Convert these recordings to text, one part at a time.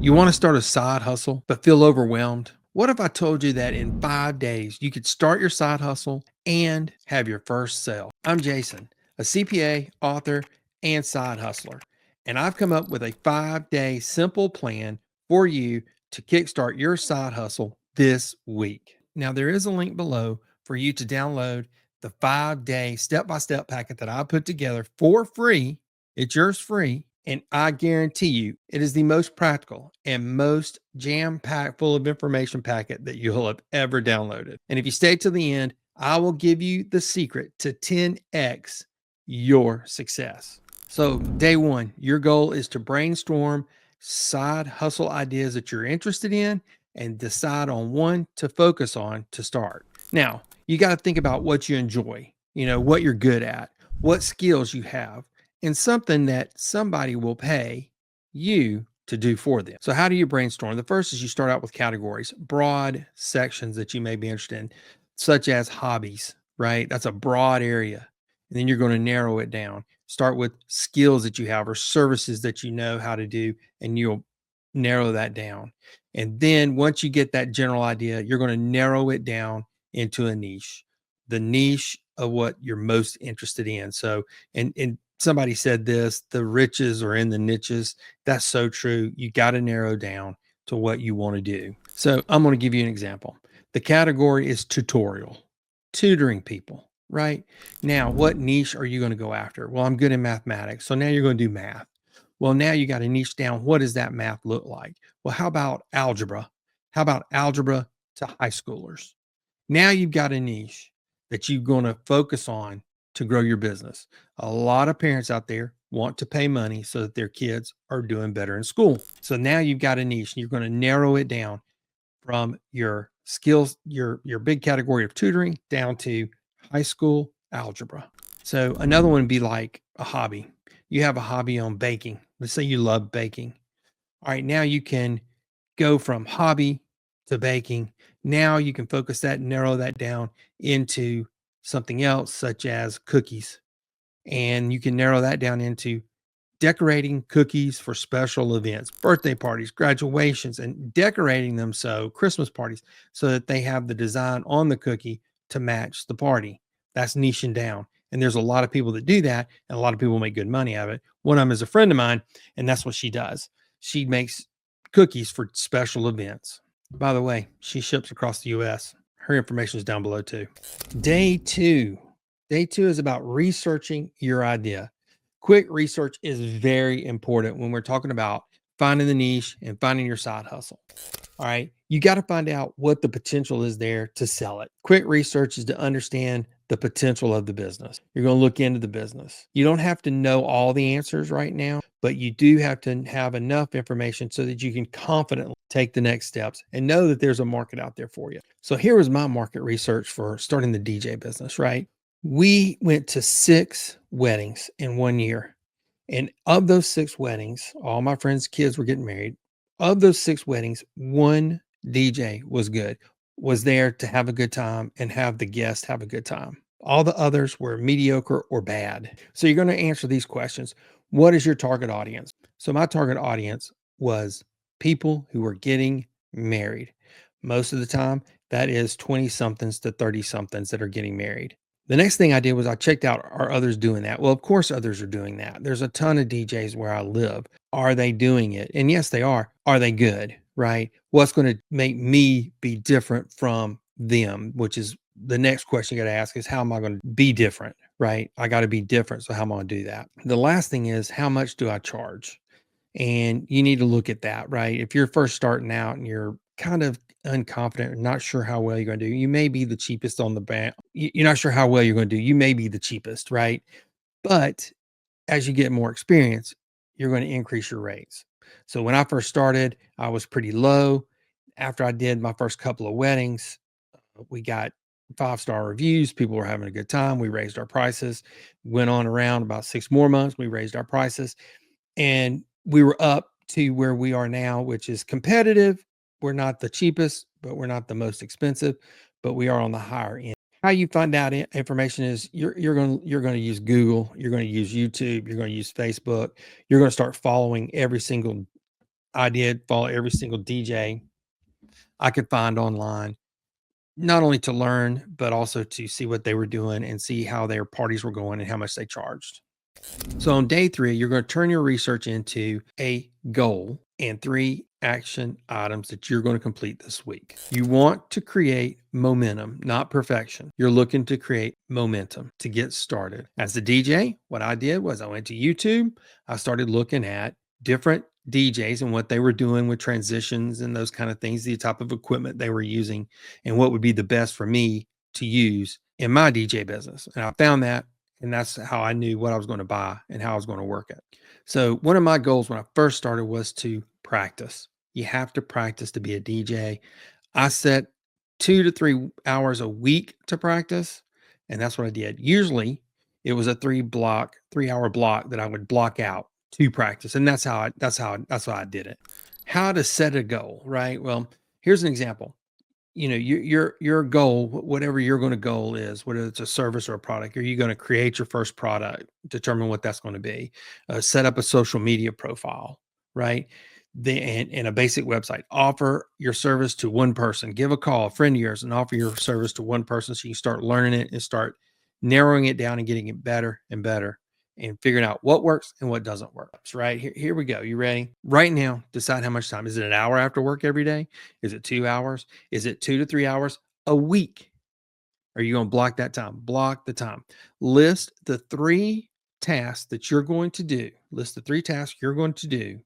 You want to start a side hustle, but feel overwhelmed? What if I told you that in 5 days you could start your side hustle and have your first sale? I'm Jason, a CPA, author, and side hustler, and I've come up with a 5-day simple plan for you to kickstart your side hustle this week. Now, there is a link below for you to download the 5-day step by step packet that I put together for free. It's yours free. And I guarantee you, it is the most practical and most jam packed full of information packet that you'll have ever downloaded. And if you stay to the end, I will give you the secret to 10x your success. So, day one, your goal is to brainstorm side hustle ideas that you're interested in and decide on one to focus on to start. Now, you got to think about what you enjoy, what you're good at, what skills you have, and something that somebody will pay you to do for them. So, how do you brainstorm? The first is you start out with categories, broad sections that you may be interested in, such as hobbies, right? That's a broad area. And then you're going to narrow it down. Start with skills that you have or services that you know how to do, and you'll narrow that down. And then once you get that general idea, you're going to narrow it down into a niche, the niche of what you're most interested in. So, and somebody said this, the riches are in the niches. That's so true. You got to narrow down to what you want to do. So I'm going to give you an example. The category is tutorial, tutoring people, right? Now, what niche are you going to go after? Well, I'm good in mathematics. So now you're going to do math. Well, now you got to niche down. What does that math look like? Well, how about algebra? How about algebra to high schoolers? Now you've got a niche that you're going to focus on to grow your business. A lot of parents out there want to pay money so that their kids are doing better in school. So now you've got a niche and you're going to narrow it down from your skills, your big category of tutoring down to high school algebra. So another one would be like a hobby. You have a hobby on baking. Let's say you love baking. All right, now you can go from hobby to baking. Now you can focus that, narrow that down into something else, such as cookies. And you can narrow that down into decorating cookies for special events, birthday parties, graduations, and decorating them so Christmas parties so that they have the design on the cookie to match the party. That's niching down. And there's a lot of people that do that, and a lot of people make good money out of it. One of them is a friend of mine, and that's what she does. She makes cookies for special events. By the way, she ships across the US. Her information is down below too. Day two. Day two is about researching your idea. Quick research is very important when we're talking about finding the niche and finding your side hustle. All right. You got to find out what the potential is there to sell it. Quick research is to understand the potential of the business. You're going to look into the business. You don't have to know all the answers right now, but you do have to have enough information so that you can confidently take the next steps and know that there's a market out there for you. So here was my market research for starting the DJ business, right? We went to 6 weddings in 1 year. And of those 6 weddings, all my friends' kids were getting married. Of those 6 weddings, one DJ was good, was there to have a good time and have the guests have a good time. All the others were mediocre or bad. So you're going to answer these questions. What is your target audience? So my target audience was people who were getting married. Most of the time, that is 20 somethings to 30 somethings that are getting married. The next thing I did was I checked out, are others doing that? Well, of course, others are doing that. There's a ton of DJs where I live. Are they doing it? And yes, they are. Are they good? Right? What's going to make me be different from them? Which is the next question you got to ask is, how am I going to be different? Right? I got to be different. So, how am I going to do that? The last thing is, how much do I charge? And you need to look at that, right? If you're first starting out and you're kind of unconfident or not sure how well you're going to do, you may be the cheapest on the band. You're not sure how well you're going to do. You may be the cheapest, right? But as you get more experience, you're going to increase your rates. So when I first started, I was pretty low. After I did my first couple of weddings, we got 5-star reviews. People were having a good time. We raised our prices. Went on around about 6 more months. We raised our prices. And we were up to where we are now, which is competitive. We're not the cheapest, but we're not the most expensive, but we are on the higher end. How you find out information is you're going to use Google, you're going to use YouTube, you're going to use Facebook, you're going to start following every single I did follow every single DJ I could find online, not only to learn, but also to see what they were doing and see how their parties were going and how much they charged. So on day 3, you're going to turn your research into a goal and 3 action items that you're going to complete this week. You want to create momentum, not perfection. You're looking to create momentum to get started. As a DJ, what I did was I went to YouTube. I started looking at different DJs and what they were doing with transitions and those kind of things, the type of equipment they were using, and what would be the best for me to use in my DJ business. And I found that, and that's how I knew what I was going to buy and how I was going to work it. So one of my goals when I first started was to practice. You have to practice to be a DJ. I set 2 to 3 hours a week to practice, and that's what I did. Usually it was a 3-hour block that I would block out to practice. And that's how I did it. How to set a goal, right? Well, here's an example. Your goal, whatever your going to goal is, whether it's a service or a product, are you going to create your first product, determine what that's going to be, set up a social media profile, right? And a basic website, offer your service to one person, give a call, a friend of yours, and offer your service to one person so you can start learning it and start narrowing it down and getting it better and better and figuring out what works and what doesn't work. Right here we go. You ready? Right now, decide how much time. Is it an hour after work every day? Is it 2 hours? Is it 2 to 3 hours a week? Are you going to block that time? Block the time. List the 3 tasks that you're going to do. List the 3 tasks you're going to do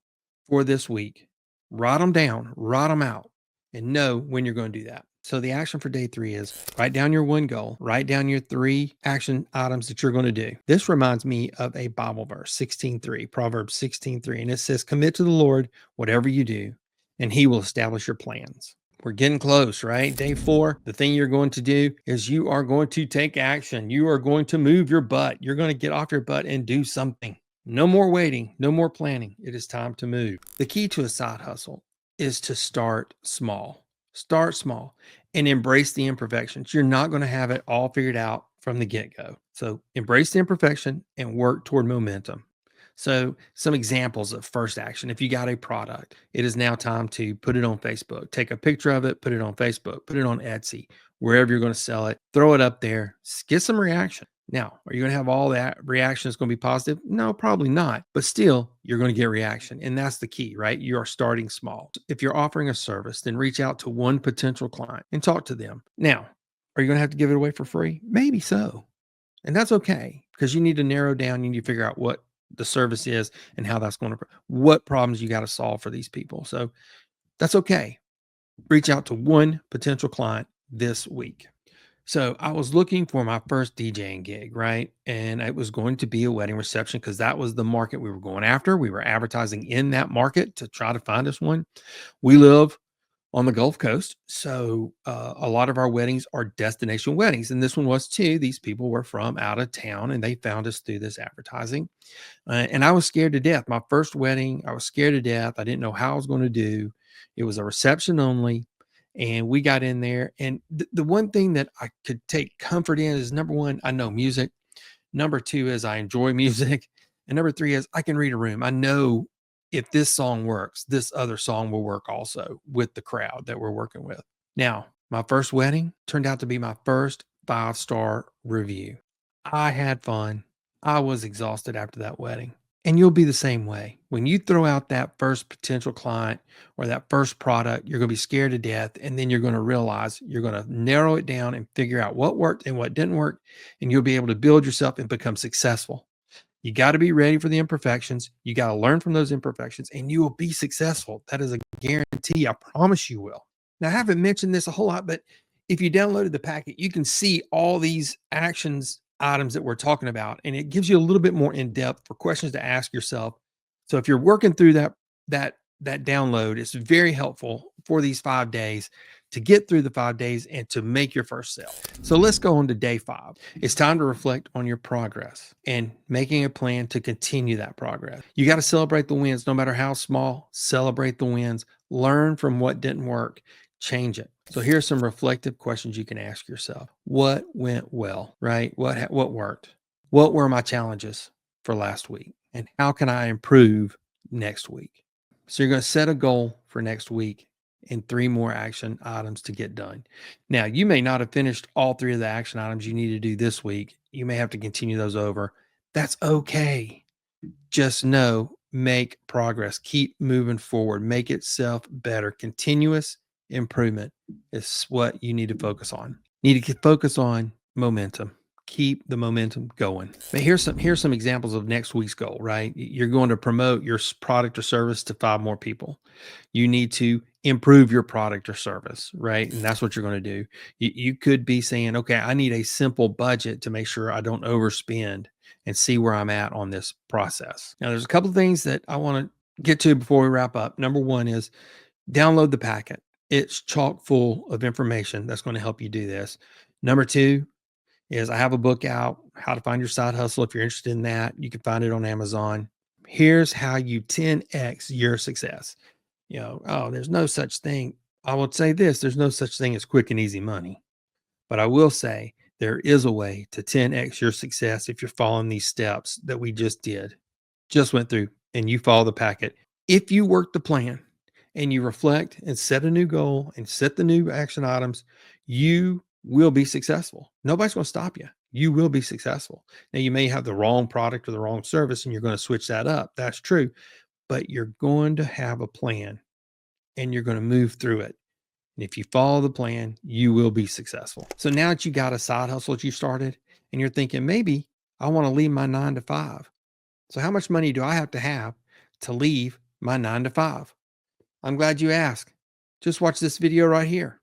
for this week. Write them down, write them out, and know when you're going to do that. So the action for day 3 is write down your one goal, write down your 3 action items that you're going to do. This reminds me of a Bible verse, 16:3, Proverbs 16:3, and it says, "Commit to the Lord whatever you do, and he will establish your plans." We're getting close, right? Day 4, the thing you're going to do is you are going to take action. You are going to move your butt. You're going to get off your butt and do something. No more waiting, no more planning. It is time to move. The key to a side hustle is to start small. Start small and embrace the imperfections. You're not going to have it all figured out from the get-go. So embrace the imperfection and work toward momentum. So some examples of first action. If you got a product, it is now time to put it on Facebook. Take a picture of it, put it on Facebook, put it on Etsy, wherever you're going to sell it, throw it up there, get some reaction. Now, are you going to have all that reaction that's going to be positive? No, probably not. But still, you're going to get reaction. And that's the key, right? You are starting small. If you're offering a service, then reach out to one potential client and talk to them. Now, are you going to have to give it away for free? Maybe so. And that's okay, because you need to narrow down, you need to figure out what the service is and how that's going to, what problems you got to solve for these people. So that's okay. Reach out to one potential client this week. So I was looking for my first DJing gig, right? And it was going to be a wedding reception because that was the market we were going after. We were advertising in that market to try to find us one. We live on the Gulf Coast, so a lot of our weddings are destination weddings, and this one was too. These people were from out of town, and they found us through this advertising. And I was scared to death. My first wedding, I was scared to death. I didn't know how I was going to do. It was a reception only. And we got in there. And the one thing that I could take comfort in is number one, I know music. Number two is I enjoy music. And number three is I can read a room. I know if this song works, this other song will work also with the crowd that we're working with. Now, my first wedding turned out to be my first 5-star review. I had fun. I was exhausted after that wedding. And you'll be the same way. When you throw out that first potential client or that first product, you're going to be scared to death. And then you're going to realize you're going to narrow it down and figure out what worked and what didn't work. And you'll be able to build yourself and become successful. You got to be ready for the imperfections. You got to learn from those imperfections and you will be successful. That is a guarantee. I promise you will. Now, I haven't mentioned this a whole lot, but if you downloaded the packet, you can see all these actions items that we're talking about, and it gives you a little bit more in depth for questions to ask yourself. So if you're working through that download, it's very helpful for these 5 days to get through the 5 days and to make your first sale. So let's go on to day 5. It's time to reflect on your progress and making a plan to continue that progress. You got to celebrate the wins, no matter how small. Celebrate the wins. Learn from what didn't work. Change it. So here's some reflective questions you can ask yourself. What went well, right? What worked? What were my challenges for last week? And how can I improve next week? So you're going to set a goal for next week and 3 more action items to get done. Now, you may not have finished all 3 of the action items you need to do this week. You may have to continue those over. That's okay. Just know, make progress, keep moving forward, make itself better. Continuous improvement is what you need to focus on. Need to focus on momentum. Keep the momentum going. But here's some examples of next week's goal, right? You're going to promote your product or service to 5 more people. You need to improve your product or service, right? And that's what you're going to do. You could be saying, okay, I need a simple budget to make sure I don't overspend and see where I'm at on this process. Now, there's a couple of things that I want to get to before we wrap up. Number one is download the packet. It's chock full of information that's going to help you do this. Number two is I have a book out, How to Find Your Side Hustle. If you're interested in that, you can find it on Amazon. Here's how you 10x your success. Oh, there's no such thing. I would say this, there's no such thing as quick and easy money. But I will say there is a way to 10x your success if you're following these steps that we just went through, and you follow the packet. If you work the plan and you reflect and set a new goal and set the new action items, you will be successful. Nobody's going to stop you. You will be successful. Now, you may have the wrong product or the wrong service, and you're going to switch that up. That's true. But you're going to have a plan and you're going to move through it. And if you follow the plan, you will be successful. So now that you got a side hustle that you started and you're thinking, maybe I want to leave my 9 to 5. So how much money do I have to leave my 9 to 5? I'm glad you asked. Just watch this video right here.